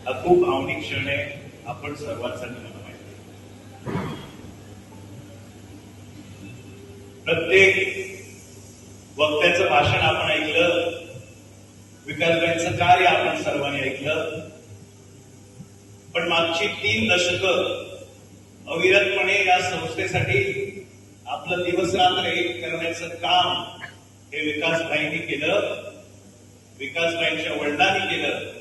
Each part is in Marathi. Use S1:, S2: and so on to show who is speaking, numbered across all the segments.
S1: हा खूप भावनिक क्षण आहे आपण सर्वांसाठी मला माहिती आहे. प्रत्येक वक्त्याचं भाषण आपण ऐकलं, विकासबाईंचं कार्य आपण सर्वांनी ऐकलं, पण मागची 3 दशकं अविरतपणे या संस्थेसाठी आपलं दिवस रात्र एक करण्याचं काम हे विकासबाईंनी केलं, विकासबाईंच्या वडिलांनी केलं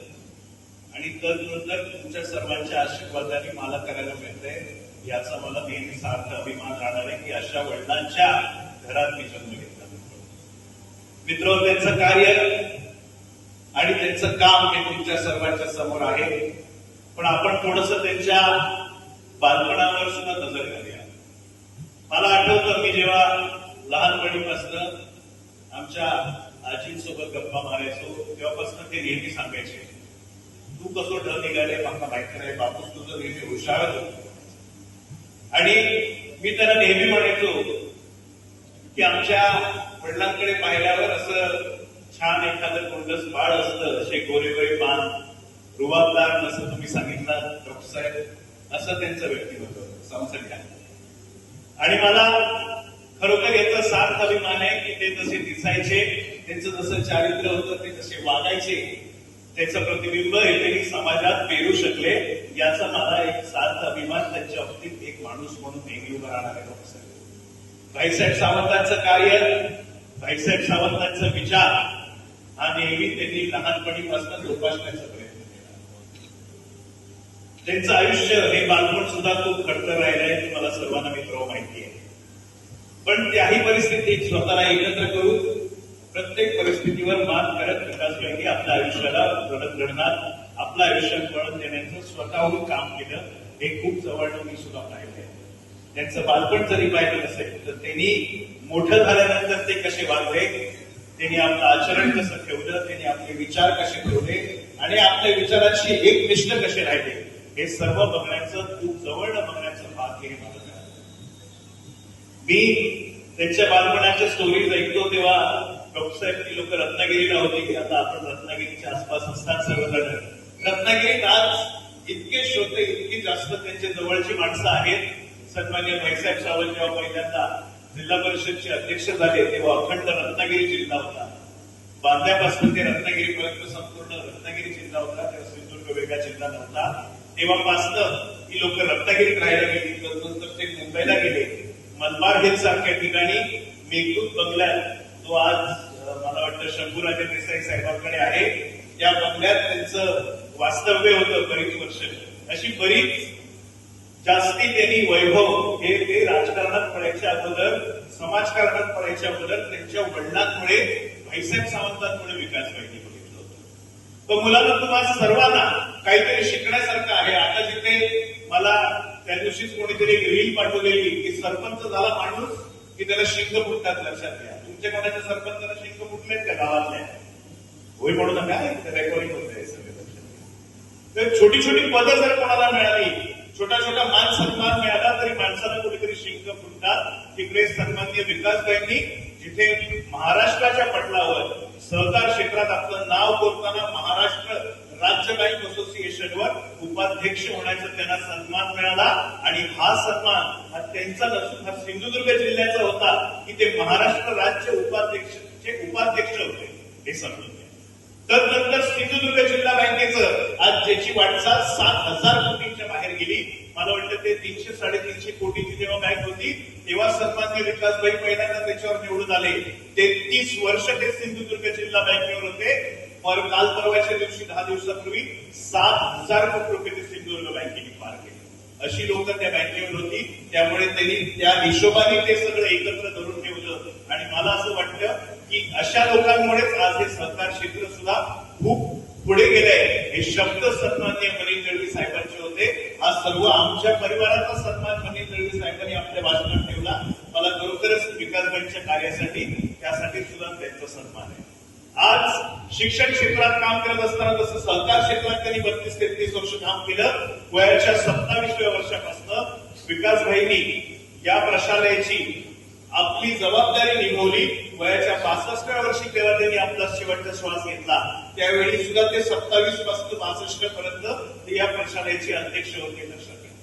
S1: आणि तदनंतर तुमच्या सर्वांच्या आशीर्वादाने मला करायला मिळतंय याचा मला नेहमी सार्थ अभिमान राहणार आहे की अशा वडिलांच्या घरात मी जन्म घेतला. मित्र, त्यांचं कार्य आणि त्यांचं काम हे तुमच्या सर्वांच्या समोर आहे, पण आपण थोडंसं त्यांच्या बालपणावर सुद्धा नजर घालूया. मला आठवतं मी जेव्हा लहानपणीपासून आमच्या आजींसोबत गप्पा मारायचो तेव्हापासून ते नेहमी सांगायचे, तू कसं ढ निघाले मला माहिती नाही, बापूस तुझं नेहमी हुशार होतो. आणि मी त्यांना नेहमी म्हणायचो की आमच्या वडिलांकडे पाहिल्यावर असं छान एखादं गोंडस बाळ असतं, असे गोरेगोरे पान, रुबाबदार, असं तुम्ही सांगितलं डॉक्टर साहेब, असं त्यांचं व्यक्तिमत्व समजत आहे. आणि मला खरोखर याचा सार्थ अभिमान आहे की ते जसे दिसायचे, त्यांचं जसं चारित्र्य होतं, ते जसे वागायचे, त्याचं प्रतिबिंब हे त्यांनी समाजात पेरू शकले, याचा मला एक सार्थ अभिमान त्यांच्या बाबतीत एक माणूस म्हणून नेहमी उभं राहणार आहे. डॉक्टर साहेब, भाईसाहेब सावंतांचं कार्य, भाईसाहेब सावंतांचा विचार हा नेहमी त्यांनी लहानपणीपासून जोपासण्याचा प्रयत्न केला. त्यांचं आयुष्य हे बालपण सुद्धा खूप खडतर राहिलंय, तुम्हाला सर्वांना मित्र माहिती आहे. पण त्याही परिस्थितीत स्वतःला एकत्र करून प्रत्येक परिस्थितीवर मात करत विकासबाईंनी आपल्या आयुष्याला रडत घडणार, आपलं आयुष्य वळण देण्याचं स्वतःहून काम केलं. हे खूप जवळनं मी सुद्धा पाहिलंय. त्यांचं बालपण जरी पाहिलं नसेल तर त्यांनी मोठं झाल्यानंतर ते कसे वागले, त्यांनी आपलं आचरण कसं ठेवलं, त्यांनी आपले विचार कसे ठेवले आणि आपल्या विचाराची एकनिष्ठ कसे राहिले, हे सर्व बघण्याचं, खूप जवळनं बघण्याचं भाग्य हे मला मिळालं. मी त्यांच्या बालपणाच्या स्टोरीज ऐकतो तेव्हा डॉक्टर साहेब, ती लोक रत्नागिरीला होती, आता आपण रत्नागिरीच्या आसपास असतात सर्वजण. रत्नागिरीत आज इतके श्रोते, इतकी जास्त त्यांच्या जवळची माणसं आहेत. सन्मान्य भाईसाहेब सावंत जेव्हा पहिल्यांदा जिल्हा परिषदचे अध्यक्ष झाले तेव्हा अखंड रत्नागिरी जिल्हा होता. बांधल्यापासून ते रत्नागिरीपर्यंत संपूर्ण रत्नागिरी जिल्हा होता, तेव्हा सिंधुदुर्ग वेगळा जिल्हा नव्हता. तेव्हापासनं ही लोक रत्नागिरीत राहायला गेली, नंतर ते मुंबईला गेले. मलबार हिल सारख्या ठिकाणी मेघदूत बंगल्यात, जो आज मला वाटतं शंभूराजे देसाई साहेबांकडे आहे, त्या बंगल्यात त्यांचं वास्तव्य होतं बरीच वर्ष. अशी बरीच जास्ती त्यांनी वैभव हे ते राजकारणात पडायच्या अगोदर, समाजकारणात पडायच्या अगोदर त्यांच्या वडिलांमुळे, भाईसाहेब सावंतांमुळे विकासबाईंनी बघितलं होतं. तर मुलांना, तुम्हाला सर्वांना काहीतरी शिकण्यासारखं आहे. आता जिथे मला त्या दिवशीच कोणीतरी एक रील पाठवलेली की सरपंच झाला माणूस की त्याला शिंग फुटतात, लक्षात घ्या. तुमच्या कोणाच्या सरपंचाला शिंग फुटलेत त्या गावातल्या? होय म्हणू नका, रेकॉर्डिंग होत आहे सगळे. तर छोटी छोटी पदं जर कोणाला मिळाली, छोटा छोटा मान सन्मान मिळाला तरी माणसाला कुठेतरी शिंग फुटतात. तिकडे सन्माननीय विकासबाईंनी जिथे महाराष्ट्राच्या पटलावर सहकार क्षेत्रात आपलं नाव कोरताना महाराष्ट्र राज्य बँक असोसिएशनवर उपाध्यक्ष होण्याचा त्यांना सन्मान मिळाला. आणि हा सन्मान हा त्यांचा नसून हा सिंधुदुर्ग जिल्ह्याचा होता की ते महाराष्ट्र राज्य उपाध्यक्ष होते, हे समजून घ्या. तदनंतर सिंधुदुर्ग जिल्हा बँकेचं आज ज्याची वाटचाल 7,000 कोटींच्या बाहेर गेली, मला वाटतं ते 300-350 कोटीची जेव्हा बँक होती तेव्हा सन्माननीय विकासबाई पहिल्यांदा त्याच्यावर निवडून आले. ते 30 वर्ष ते सिंधुदुर्ग जिल्हा बँकेवर होते. काल परवाच्या दिवशी 10 दिवसापूर्वी 7,000 कोटी रुपये ते सिंधुदुर्ग बँकेने पार केले. अशी लोक त्या बँकेवर होती. त्यामुळे त्यांनी त्या हिशोबाने ते सगळं एकत्र धरून ठेवलं. आणि मला असं वाटतं की अशा लोकांमुळेच आज हे सहकार क्षेत्र सुद्धा खूप पुढे गेलंय. हे शब्द सन्माननीय मनीष दळवी साहेबांचे होते. हा सर्व आमच्या परिवाराचा सन्मान मनीष दळवी साहेबांनी आपल्या भाषणात ठेवला. मला खरोखरच विकासबाईंच्या कार्यासाठी, त्यासाठी सुद्धा त्यांचा सन्मान आहे. आज शिक्षण क्षेत्रात काम करत असताना जसं सहकार क्षेत्रात त्यांनी 32-33 वर्ष काम केलं, वयाच्या 27व्या वर्षापासून विकासभाईंनी या प्रशालेची आपली जबाबदारी निभवली. वयाच्या 65व्या वर्षी तेव्हा त्यांनी आपला शेवटचा श्वास घेतला, त्यावेळी सुद्धा ते 27 पासून 62 पर्यंत या प्रशालेचे अध्यक्ष होते. लक्षात घ्या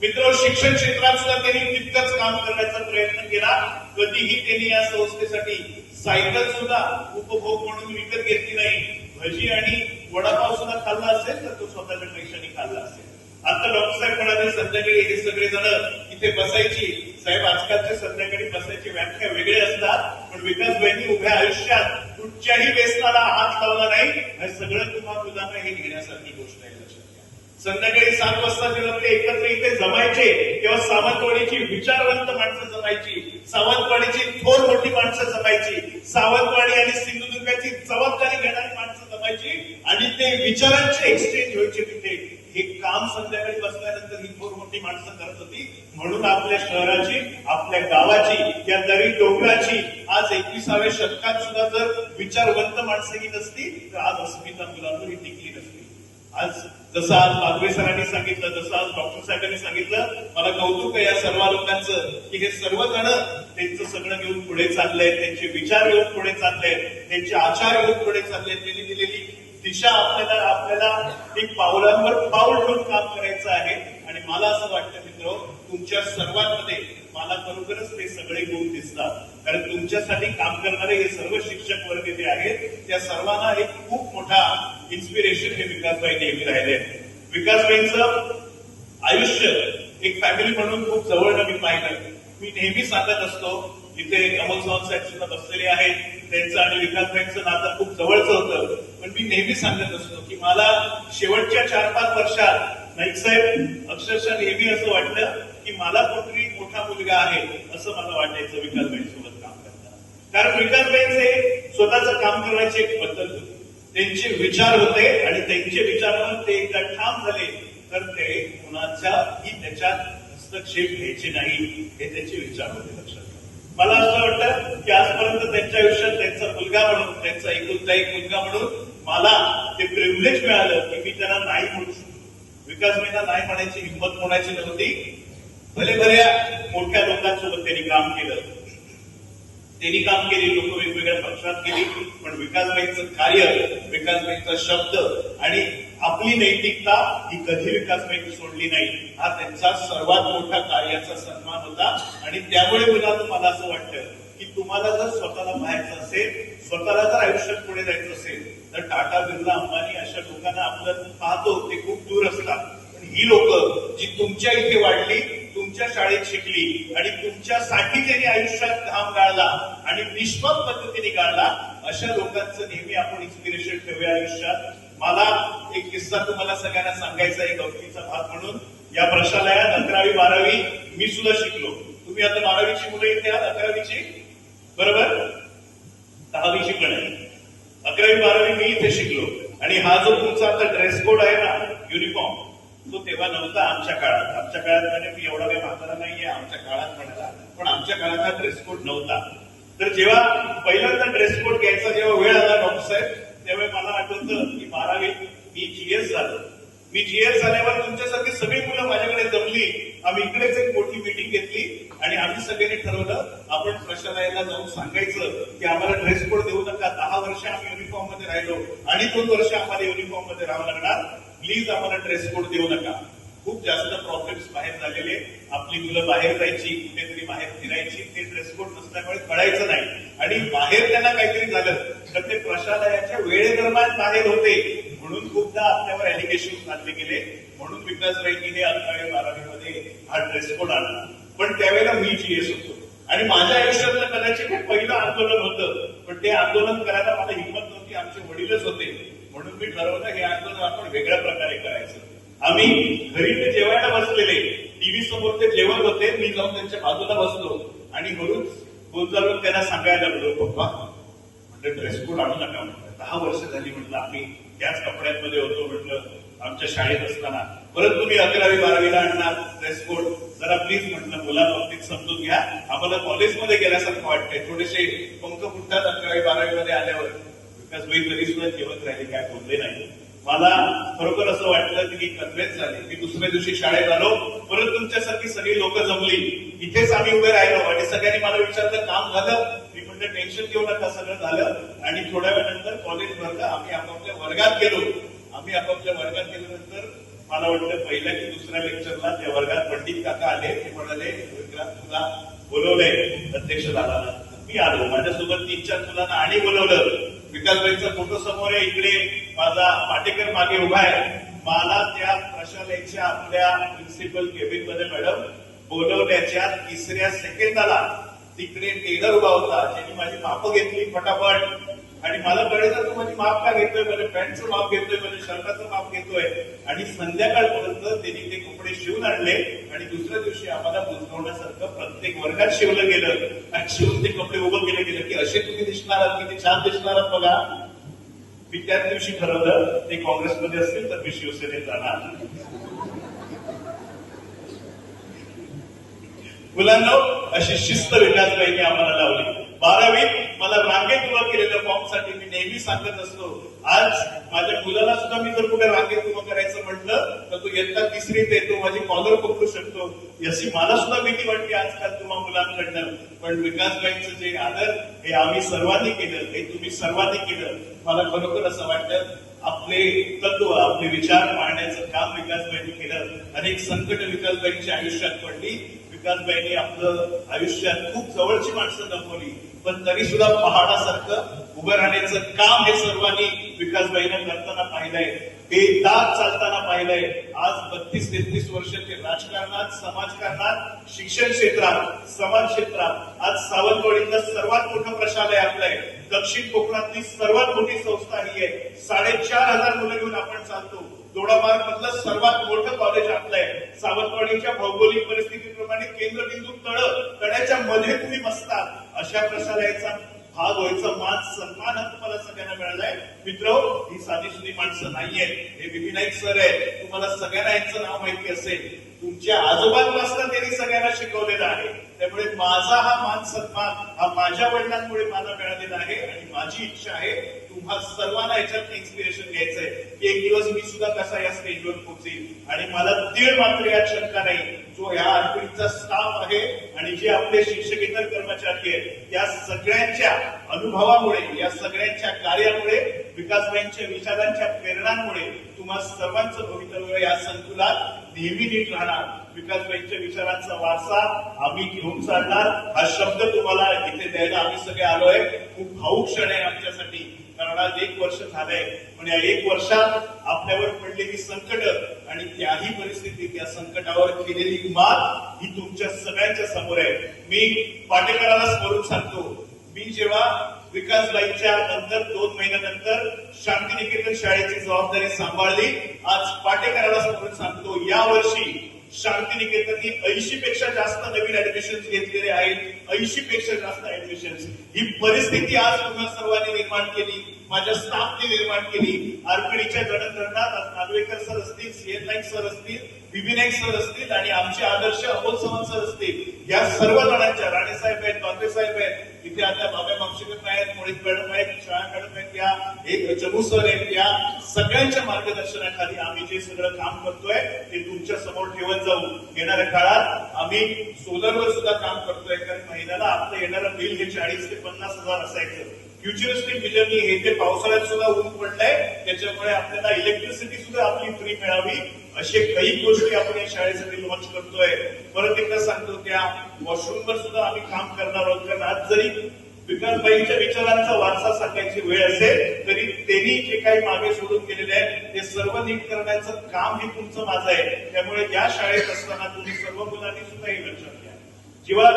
S1: मित्र, शिक्षण क्षेत्रात सुद्धा त्यांनी तितकंच काम करण्याचा प्रयत्न केला. कधीही त्यांनी या संस्थेसाठी सायकल सुद्धा उपभोग म्हणून विकत घेतली नाही. भजी आणि वडापाव सुद्धा खाल्ला असेल तर तो स्वतःच्या पैशाने खाल्ला असेल. आता डॉक्टर साहेब म्हणाले संध्याकाळी हे सगळेजण इथे बसायची. साहेब, आजकालच्या संध्याकाळी बसायची व्याख्या वेगळी असतात, पण विकासबाईंनी उभ्या आयुष्यात कुठच्याही व्यसनाला हात लावला नाही. हे सगळं तुम्हा मुलांना हे घेण्यासारखी गोष्ट आहे. लक्षात घ्या, संध्याकाळी 7 वाजता जेव्हा ते एकत्र इथे जमायचे तेव्हा सावंतवाडीची विचारवंत माणसं जमायची, सावंतवाडीची थोर मोठी माणसं जमायची, सावंतवाडी आणि सिंधुदुर्गाची जबाबदारी घेणारी माणसं जमायची आणि ते विचारांचे एक्सचेंज व्हायचे तिथे. हे काम संध्याकाळी बसल्यानंतर ही थोर मोठी माणसं करत होती. म्हणून आपल्या शहराची, आपल्या गावाची, या दरी डोंगराची आज 21व्या शतकात सुद्धा जर विचारवंत माणसं ही नसती तर आज अस्मिता मुलांवर ही टिकली नसती. आज जसं आज बागवे सरांनी सांगितलं, जसं आज डॉक्टर साहेबांनी सांगितलं, मला कौतुक आहे या सर्व लोकांचं की हे सर्वजण त्यांचं सगळं घेऊन पुढे चाललंय, त्यांचे विचार घेऊन पुढे चाललेत, त्यांचे आचार घेऊन पुढे चाललेत. त्यांनी दिलेली दिशा आपल्याला एक पावलांवर पाऊल ठेवून काम करायचं आहे. आणि मला असं वाटतं मित्र, तुमच्या सर्वांमध्ये मला खरोखरच ते सगळे गुण दिसतात. कारण तुमच्यासाठी काम करणारे हे सर्व शिक्षक वर्ग जे आहेत त्या सर्वांना एक खूप मोठा इन्स्पिरेशन हे विकासबाई नेहमी राहिले. विकासबाईंचं आयुष्य एक फॅमिली म्हणून खूप जवळनं मी पाहिलं. मी नेहमी सांगत असतो, इथे अमोल सावंत साहेब सुद्धा बसलेले आहेत, त्यांचं आणि विकासबाईंचं नातं खूप जवळचं होतं. पण मी नेहमी सांगत असतो की मला शेवटच्या 4-5 वर्षात नाईक साहेब अक्षरशः नेहमी असं वाटलं की मला कोणतरी मोठा मुलगा आहे असं मला वाटायचं विकासबाईंसोबत काम करताना. कारण विकासबाईंचे स्वतःचं काम करण्याची एक पद्धत होती, त्यांचे विचार होते आणि त्यांचे विचारावर ते एकदा ठाम झाले तर ते कुणाच्याही त्याच्यात हस्तक्षेप घ्यायचे नाही, हे त्यांचे विचार होते. लक्षात मला असं वाटतं की आजपर्यंत त्यांच्या आयुष्यात त्यांचा मुलगा म्हणून, त्यांचा एकुलता एक मुलगा म्हणून मला ते प्रिव्हिलेज मिळालं की मी त्यांना नाही म्हणू शकतो. विकासबाईंना नाही म्हणायची हिंमत कोणाची नव्हती. भले बऱ्या मोठ्या लोकांसोबत त्यांनी काम केलं, त्यांनी काम केली, लोक वेगवेगळ्या पक्षात गेली, पण विकासबाईंचं कार्य, विकासबाईंचा शब्द आणि आपली नैतिकता ही कधी विकासबाईंनी सोडली नाही. हा त्यांचा सर्वात मोठा कार्याचा सन्मान होता. आणि त्यामुळे मला असं वाटतं की तुम्हाला जर स्वतःला पाहायचं असेल, स्वतःला जर आयुष्यात पुढे जायचं असेल तर टाटा, बिर्ला, अंबानी अशा लोकांना आपण पाहतो ते खूप दूर असतात. पण ही लोक जी तुमच्या इथे वाढली, तुमच्या शाळेत शिकली आणि तुमच्यासाठी त्यांनी आयुष्यात घाम गाळला आणि निष्पाप पद्धतीने गाळला, अशा लोकांचं नेहमी आपण इन्स्पिरेशन ठेवूया आयुष्यात. मला एक किस्सा तुम्हाला सगळ्यांना सांगायचा आहे गमतीचा भाग म्हणून. या प्रशालयात 11वी 12वी मी सुद्धा शिकलो. तुम्ही आता 12वीची मुलं इथे आहात, 11वीची बरोबर, 10वीची पण आहे. 11वी 12वी मी इथे शिकलो. आणि हा जो तुमचा आता ड्रेस कोड आहे ना, युनिफॉर्म, तो तेव्हा नव्हता आमच्या काळात. आमच्या काळात म्हणजे मी एवढा काही म्हातारा नाहीये आमच्या काळात म्हणाला, पण आमच्या काळात हा ड्रेस कोड नव्हता. तर जेव्हा पहिल्यांदा ड्रेस कोड घ्यायचा जेव्हा वेळ आला डॉक्टर साहेब, त्यावेळी मला आठवतं की 12वी मी जीएस झालो. मी जीएस झाल्यावर तुमच्यासारखी सगळी मुलं माझ्याकडे जमली. आम्ही इकडेच एक मोठी मीटिंग घेतली आणि आम्ही सगळ्यांनी ठरवलं आपण प्रशालयाला जाऊन सांगायचं की आम्हाला ड्रेस कोड देऊ नका. 10 वर्ष आम्ही युनिफॉर्म मध्ये राहिलो आणि 2 वर्ष आम्हाला युनिफॉर्म मध्ये राहावं लागणार. प्लीज आम्हाला ड्रेस कोड देऊ नका. खूप जास्त प्रॉब्लेम्स बाहेर झालेले. आपली मुलं बाहेर जायची, कुठेतरी बाहेर फिरायची, ते ड्रेस कोड नसल्यामुळे कळायचं नाही. आणि बाहेर त्यांना काहीतरी झालं तर ते प्रशालयाच्या वेळेदरम्यान बाहेर होते, म्हणून खूपदा आपल्यावर एलिगेशन घातले गेले. म्हणून विकासबाईंनी हे 11वी 12वी मध्ये हा ड्रेस कोड आणला. पण त्यावेळेला मी जीएस होतो आणि माझ्या आयुष्यातलं कदाचित हे पहिलं आंदोलन होतं. पण ते आंदोलन करायला मला हिंमत नव्हती, आमचे वडीलच होते. म्हणून मी ठरवलं हे आंदोलन आपण वेगळ्या प्रकारे करायचं. आम्ही घरी ते जेवायला बसलेले, टीव्ही समोर ते जेवत होते, मी जाऊन त्यांच्या बाजूला बसलो आणि हळूच बोलून त्यांना सांगायला लागलो, पप्पा म्हटलं ड्रेस कोड आणू नका. म्हटलं 10 वर्ष झाली म्हटलं आम्ही त्याच कपड्यांमध्ये होतो म्हटलं आमच्या शाळेत असताना, परत तुम्ही 11वी 12वीला आणणार ड्रेस कोड, जरा प्लीज म्हटलं मुलाबाबतीत समजून घ्या. आम्हाला कॉलेजमध्ये गेल्यासारखं वाटतंय, थोडेसे पंख फुटतात 11वी 12वी मध्ये आल्यावर. विकासबाई तरी सुद्धा जेवत राहिले, काय बोलले नाही. मला खरोखर असं वाटलं की कन्व्हेन्स झाली. मी दुसऱ्या दिवशी शाळेत आलो, परत तुमच्यासारखी सगळी लोक जमली, इथेच आम्ही उभे राहिलो आणि सगळ्यांनी मला विचारलं काम झालं. मी म्हटलं टेन्शन घेऊ नका, सगळं झालं. आणि थोड्या वेळानंतर कॉलेज भरलं, आम्ही आपापल्या वर्गात गेलो. आम्ही आपापल्या वर्गात गेल्यानंतर मला वाटतं पहिल्या की दुसऱ्या लेक्चरला त्या वर्गात पंडित काका आले. ते म्हणाले विक्रांत तुला बोलवलंय अध्यक्ष झाला. मी आलो, माझ्यासोबत 3-4 मुलांना आणि बोलवलं. विकासबाईंचा फोटो समोर आहे, इकडे माझा पाटेकर मागे उभा आहे. मला त्या प्रशालेच्या आपल्या प्रिन्सिपल केबिन मध्ये मॅडम बोलवण्याच्या 3ऱ्या सेकंदाला तिकडे टेलर उभा होता, ज्यांनी माझी मापं घेतली फटाफट. आणि मला कळलं तू माझी माप का घेतोय, माझ्या पॅन्टचं माप घेतोय, माझ्या शर्टाचं माप घेतोय. आणि संध्याकाळपर्यंत त्यांनी ते कपडे शिवून आणले आणि दुसऱ्या दिवशी आम्हाला बुजवण्यासारखं प्रत्येक वर्गात शिवलं गेलं. आणि शिवून ते कपडे उभं केलं गेलं की असे तुम्ही दिसणार आहात, किती छान दिसणार आहात बघा. मी त्याच दिवशी ठरवलं ते काँग्रेसमध्ये असतील तर मी शिवसेनेत जाणार. मुलांना अशी शिस्त विकासबाईंनी आम्हाला लावली. 12वीत मला रांगेत उभं केलेल्या फॉर्मसाठी मी नेहमी सांगत असतो, आज माझ्या मुलाला सुद्धा मी जर कुठे रांगेत उभं करायचं म्हटलं तर तो इयत्ता 3रीत येतो, माझी कॉलर पकडू शकतो. याची मला सुद्धा भीती वाटते आजकाल तुम्हा मुलांकडनं. पण विकासबाईंचं जे आदर हे आम्ही सर्वांनी केलं, हे तुम्ही सर्वांनी केलं. मला खरोखर असं वाटतं आपले तत्व, आपले विचार मांडण्याचं काम विकासबाईंनी केलं. अनेक संकट विकासबाईंच्या आयुष्यात पडली. विकासबाईंनी आपलं आयुष्यात खूप जवळची माणसं गमावली, पण तरी सुद्धा पहाडासारखं उभं राहण्याचं काम हे सर्वांनी विकासबाईंना करताना पाहिलंय, बेदाग चालताना पाहिलंय. आज 32-33 वर्षाचे राजकारणात, समाजकारणात, शिक्षण क्षेत्रात, समाज क्षेत्रात आज सावंतवाडीतलं सर्वात मोठं प्रशालय आपलं आहे. दक्षिण कोकणातली सर्वात मोठी संस्था ही आहे. 4,500 मुलं घेऊन आपण चालतो. दोडामार्ग मधलं सर्वात मोठं कॉलेज आपलं आहे. सावंतवाडीच्या भौगोलिक परिस्थितीप्रमाणे केंद्रबिंदू तळ्याच्या मध्ये तुम्ही बसतात. अशा प्रशालयाचा भाग व्हायचा मान, सन्मान तुम्हाला सगळ्यांना मिळालाय. मित्र, ही साधीसुधी माणसं नाहीये. हे बीबी नाईक सर आहे, तुम्हाला सगळ्यांना यांचं नाव माहिती असेल. तुमच्या आजोबांपासून त्यांनी सगळ्यांना शिकवलेलं आहे. त्यामुळे माझा हा मान सन्मान हा माझ्या वडिलांमुळे मला मिळालेला आहे. आणि माझी इच्छा आहे तुम्हा सर्वांना याच्यात इन्स्पिरेशन घ्यायचंय की एक दिवस मी सुद्धा कसा या स्टेजवर पोहोचेल. आणि मला तीळ मात्र यात शंका नाही, जो या आरपीचा स्टाफ आहे आणि जे आपले शिक्षकेतर कर्मचारी आहेत, या सगळ्यांच्या अनुभवामुळे, या सगळ्यांच्या कार्यामुळे, विकासबाईंच्या विचारांच्या प्रेरणांमुळे तुम्हा सर्वांचं भवितव्य या संकुलात नेहमी नीट राहणार. विकासबाईंच्या विचारांचा वारसा आम्ही घेऊन चालणार. हा शब्द तुम्हाला इथे द्यायला आम्ही सगळे आलोय. खूप भावूक क्षण आहे आमच्यासाठी, कारण आज 1 वर्ष झालंय. पण या 1 वर्षात आपल्यावर पडलेली संकट आणि त्याही परिस्थितीत या संकटावर केलेली मात ही तुमच्या सगळ्यांच्या समोर आहे. मी पाटेकरांना स्मरून सांगतो, मी जेव्हा विकासबाईंच्या नंतर 2 महिन्यानंतर शांतिनिकेतन शाळेची जबाबदारी सांभाळली, आज पाटेकरांना स्मरून सांगतो, या वर्षी शांतिनिकेतननी 80 पेक्षा जास्त नवीन ऍडमिशन घेतलेले आहेत. 80 पेक्षा जास्त ऍडमिशन. ही परिस्थिती आज तुम्हा सर्वांनी निर्माण केली, माझ्या स्टाफने निर्माण केली. आरपीडीच्या जडणघडणात आज नागवेकर सर असतील, सीएन नाईक सर असतील, बीबी नाईक सर असतील आणि आमचे आदर्श अमोल सावंत सर असतील. या सर्व जणांच्या, राणेसाहेब आहेत, बांबे साहेब आहेत, इथे आता बाबा मागशीकर आहेत, मोहित मॅडम आहेत, शाळा मॅडम आहेत, या एक चमू सर आहेत, या सगळ्यांच्या मार्गदर्शनाखाली आम्ही जे सगळं काम करतोय ते तुमच्या समोर ठेवत जाऊ. येणाऱ्या काळात आम्ही सोलरवर सुद्धा काम करतोय, कारण महिन्याला आपलं येणारं बिल हे 40 ते 50 हजार असायचं. फ्युचरिस्टिक विजननी हे ते पावसाळ्यात सुद्धा ऊन पडलंय, त्याच्यामुळे आपल्याला इलेक्ट्रिसिटी सुद्धा आपली फ्री मिळावी, असे काही गोष्टी आपण या शाळेसाठी लॉन्च करतोय. परत एकदा सांगतो, त्या वॉशरूमवर सुद्धा आम्ही काम करणार आहोत. कारण आज जरी विकासबाईंच्या विचारांचा वारसा सांगायची वेळ असेल तरी त्यांनी जे काही मागे सोडून गेलेले आहे ते सर्व नीट करण्याचं काम हे तुमचं माझं आहे. त्यामुळे या शाळेत असताना तुम्ही सर्व मुलांनी सुद्धा हे लक्षात घ्या, जेव्हा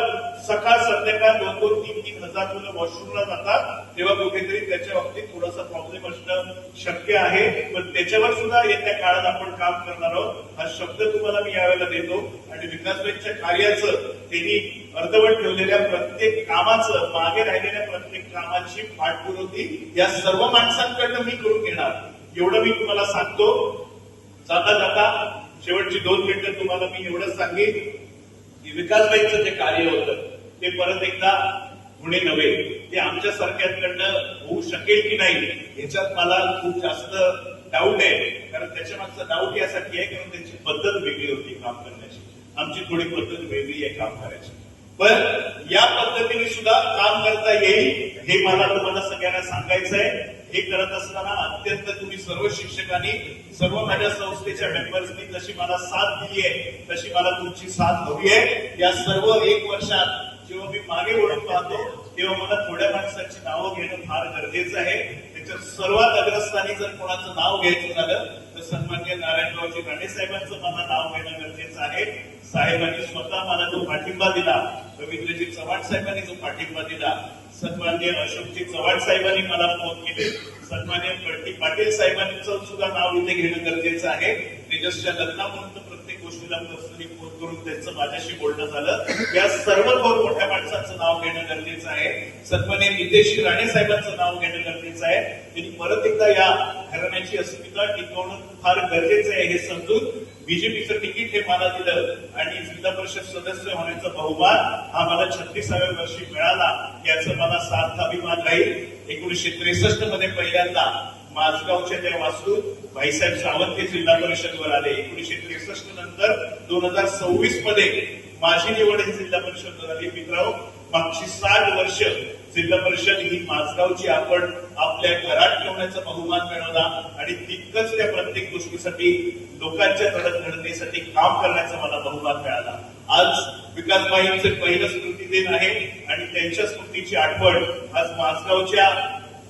S1: सकाळ संध्याकाळ 2-2, 3-3 हजार मुलं वॉशरूमला जातात तेव्हा कुठेतरी त्याच्या बाबतीत थोडासा प्रॉब्लेम असणं शक्य आहे. पण त्याच्यावर सुद्धा येत्या काळात आपण काम करणार आहोत. हा शब्द तुम्हाला मी यावेळेला देतो. आणि विकासबाईंच्या कार्याचं, त्यांनी अर्धवट ठेवलेल्या प्रत्येक कामाचं, मागे राहिलेल्या प्रत्येक कामाची पाठपुरवठी या सर्व माणसांकडनं मी करून घेणार, एवढं मी तुम्हाला सांगतो. जाता जाता शेवटची 2 मिनिटं तुम्हाला मी एवढंच सांगेन की विकासबाईंचं जे कार्य होतं ते परत एकदा होणे नव्हे, ते आमच्या सारख्यांकडनं होऊ शकेल की नाही याच्यात मला खूप जास्त डाऊट आहे. कारण त्याच्या मागचा डाऊट यासाठी आहे कारण त्यांची पद्धत वेगळी होती काम करण्याची, आमची थोडी पद्धत वेगळी आहे काम करायची. पण या पद्धतीने सुद्धा काम करता येईल हे मला तुम्हाला सगळ्यांना सांगायचं आहे. हे करत असताना अत्यंत तुम्ही सर्व शिक्षकांनी, सर्व माझ्या संस्थेच्या मेंबर्सनी जशी मला साथ दिली आहे तशी मला तुमची साथ हवी आहे. या सर्व एक वर्षात जेव्हा मी मागे वळून पाहतो तेव्हा मला थोड्या माणसांची नावं घेणं फार गरजेचं आहे. त्याच्यात सर्वात अग्रस्थानी जर कोणाचं नाव घ्यायचं झालं तर सन्माननीय नारायणरावजी राणे साहेबांचं मला नाव घेणं गरजेचं आहे. साहेबांनी स्वतः मला जो पाठिंबा दिला, रवींद्रजी चव्हाण साहेबांनी जो पाठिंबा दिला, सन्माननीय अशोकजी चव्हाण साहेबांनी मला फोन केले, सन्माननीय बंटी पाटील साहेबांचं सुद्धा नाव इथे घेणं गरजेचं आहे. तेजसच्या लग्नापर्यंत प्रत्येक गोष्टीला पर्सनली फोन करून त्यांचं माझ्याशी बोलणं झालं. या सर्व दोन मोठ्या माणसांचं नाव घेणं गरजेचं आहे. सन्माननीय नितेश राणे साहेबांचं नाव घेणं गरजेचं आहे. त्यांनी परत एकदा या घराण्याची अस्मिता टिकवणं फार गरजेचं आहे हे समजून बीजेपीचं तिकीट हे मला दिलं आणि जिल्हा परिषद सदस्य होण्याचा बहुमान हा मला 36व्या वर्षी मिळाला याचं मला सार्थ अभिमान राहील. 1963 मध्ये पहिल्यांदा माझगावच्या त्या वास्तूत भाईसाहेब सावंत हे जिल्हा परिषदवर आले. 1963 नंतर 2026 मध्ये माझी निवड ही जिल्हा परिषद झाली. मित्रांनो, मागची 60 वर्ष जिल्हा परिषद ही माझगावची आपण आपल्या घरात ठेवण्याचा बहुमान मिळवला आणि तितकंच त्या प्रत्येक गोष्टीसाठी लोकांच्या घडणीसाठी काम करण्याचा मला बहुमान मिळाला. आज विकासबाईंचे पहिलं स्मृती दिन आहे आणि त्यांच्या स्मृतीची आठवण आज माझगावच्या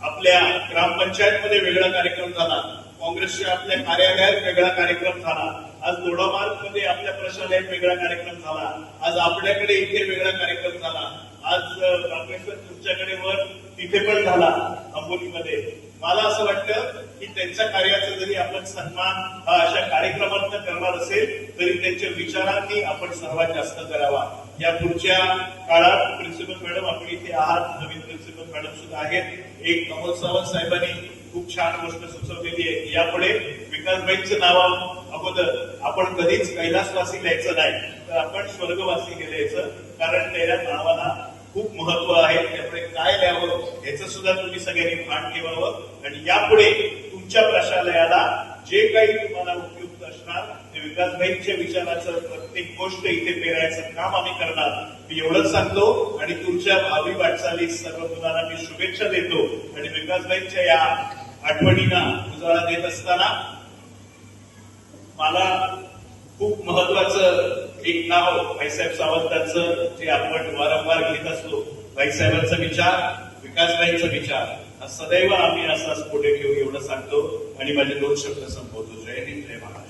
S1: आपल्या ग्रामपंचायतमध्ये वेगळा कार्यक्रम झाला, काँग्रेसच्या आपल्या कार्यालयात वेगळा कार्यक्रम झाला, आज दोडामार्ग मध्ये आपल्या प्रशालयात वेगळा कार्यक्रम झाला, आज आपल्याकडे इथे वेगळा कार्यक्रम झाला, आज रामेश्वर तुमच्याकडे वर तिथे पण झाला अंबोलीमध्ये. मला असं वाटतं की त्यांच्या कार्याचा जरी आपण सन्मान हा अशा कार्यक्रमांना करणार असेल तरी त्यांच्या विचारांनी आपण सर्वात जास्त करावा. या पुढच्या काळात प्रिन्सिपल मॅडम आपण इथे आहात, नवीन प्रिन्सिपल मॅडम सुद्धा आहेत. एक अमोल सावंत साहेबांनी खूप छान गोष्ट सुचवलेली आहे. यापुढे विकासबाईंचं नाव अगोदर आपण कधीच कैलासवासी लिहायचं नाही तर आपण स्वर्गवासी लिहायचं, कारण त्या नावाला खूप महत्व आहे. त्यामुळे काय लिहावं याचं सुद्धा तुम्ही सगळ्यांनी भान ठेवावं आणि यापुढे तुमच्या प्रशालयाला जे काही तुम्हाला उपयुक्त असणार ते विकासबाईंच्या विचाराचं प्रत्येक गोष्ट इथे पेरायचं काम आम्ही करणार. मी एवढंच सांगतो आणि तुमच्या भावी वाटचालीस सर्व मुलांना मी शुभेच्छा देतो आणि विकासबाईंच्या या आठवणींना उजाळा देत असताना मला खूप महत्वाचं एक नाव भाईसाहेब सावंतांचं जे आपण वारंवार घेत असतो, भाईसाहेबांचा विचार, विकासबाईंचा विचार हा सदैव आम्ही असाच पुढे ठेवू एवढं सांगतो आणि माझे 2 शब्द संपवतो. जय हिंद, जय महाराष्ट्र.